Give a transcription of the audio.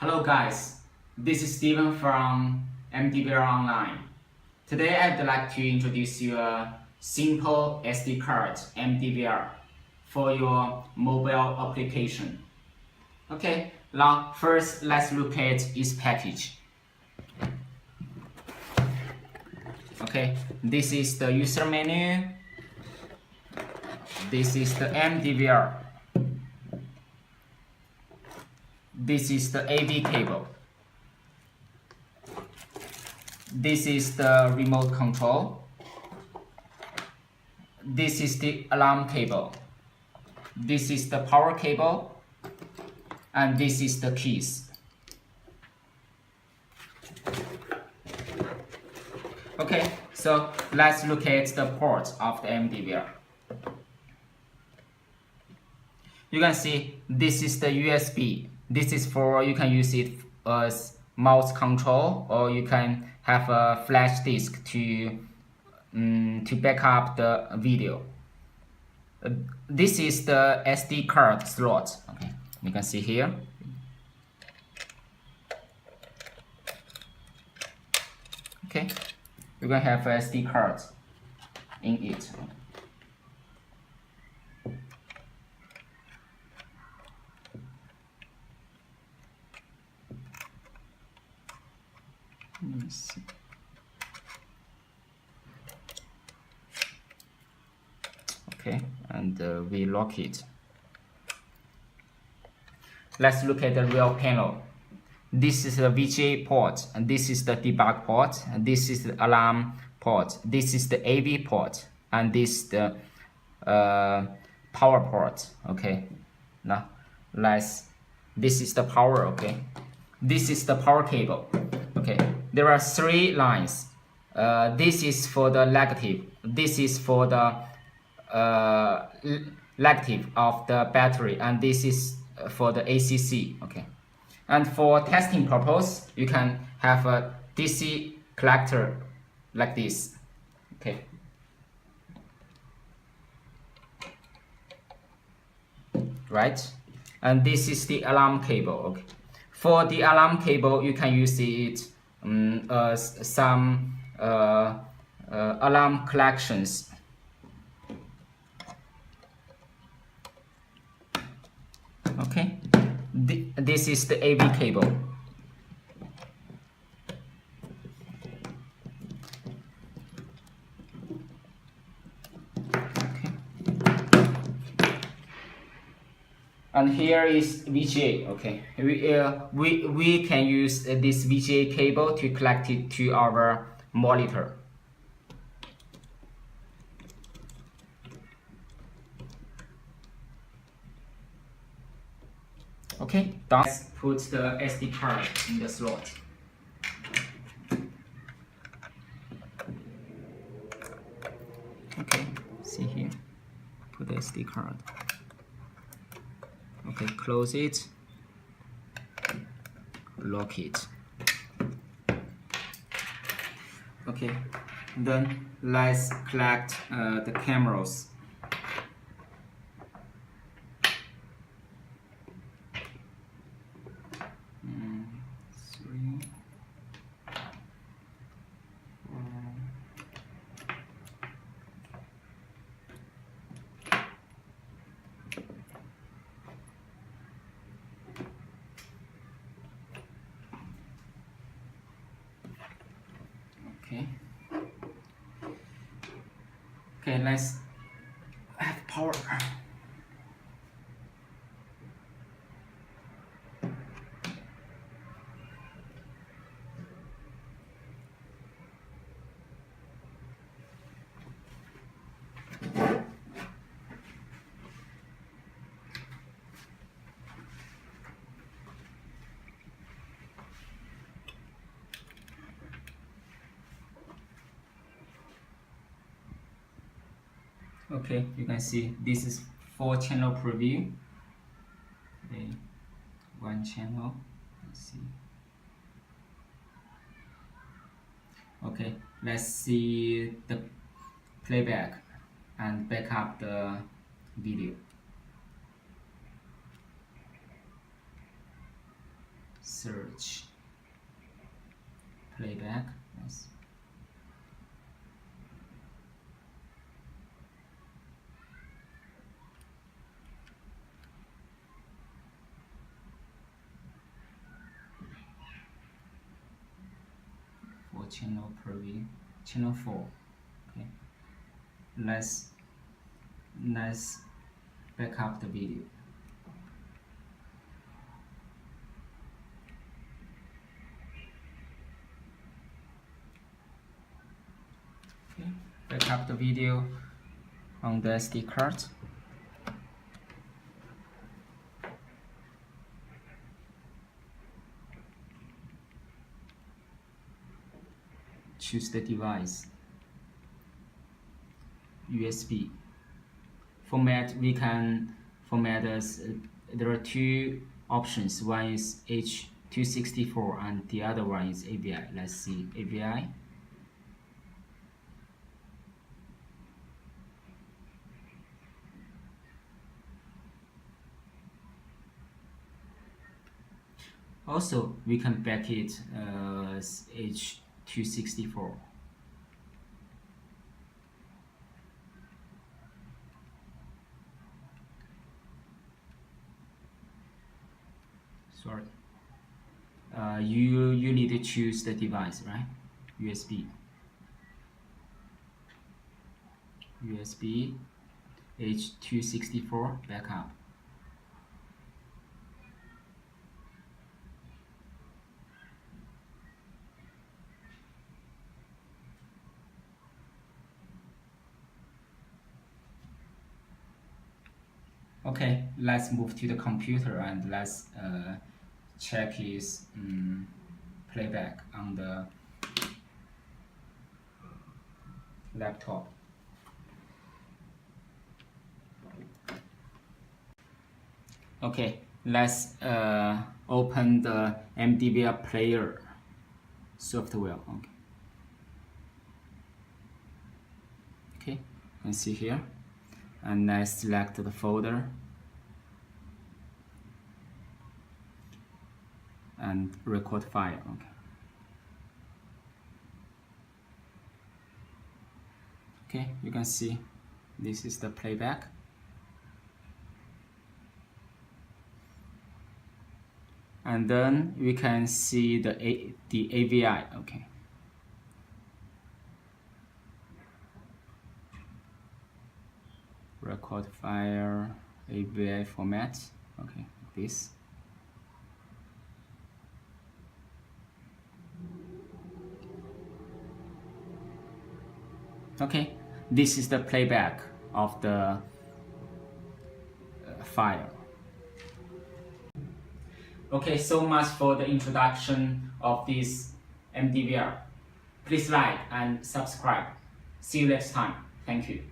Hello guys, this is Steven from MDVR Online. Today I'd like to introduce you a simple SD card MDVR for your mobile application. Okay, now first let's look at its package. Okay, this is the user menu. This is the MDVR. This is the AV cable. This is the remote control. This is the alarm cable. This is the power cable. And this is the keys. Okay, so let's look at the ports of the MDVR. You can see this is the USB. This is for, you can use it as mouse control, or you can have a flash disk to back up the video. This is the SD card slot. Okay, you can see here. Okay, you can have a SD card in it. Let me see. Okay, and we lock it. Let's look at the real panel. This is the VGA port, and this is the debug port, and this is the alarm port. This is the AV port, and this is the power port. Okay, now this is the power. Okay, this is the power cable. Okay, there are 3 lines. This is for the negative. This is for the negative of the battery, and this is for the ACC. Okay, and for testing purpose, you can have a DC collector like this. Okay, right, and this is the alarm cable. Okay, for the alarm cable, you can use it as some alarm collections. Okay, this is the AV cable. Okay. And here is VGA. Okay, we can use this VGA cable to connect it to our monitor. Okay, let's put the SD card in the slot. Okay, see here, put the SD card. Okay, close it, lock it. Okay, then let's collect the cameras. Okay, let's have power. Okay, you can see this is 4-channel preview. Okay, 1 channel. Let's see. Okay, let's see the playback and back up the video. search playback. Yes. For channel preview, channel 4. Okay. Let's back up the video. Okay. Back up the video on the SD card. Choose the device. USB. Format, we can format as there are two options. One is H.264 and the other one is AVI. Let's see AVI. Also, we can back it as H.264. Sorry. You need to choose the device, right? USB H.264 backup. Okay, let's move to the computer and let's check his playback on the laptop. Okay, let's open the MDVR player software. Okay, you can see here, and let's select the folder and record file. Okay, you can see this is the playback. And then we can see the AVI. Okay. Record file AVI format. Okay, this. Okay, this is the playback of the file. Okay, so much for the introduction of this MDVR. Please like and subscribe. See you next time. Thank you.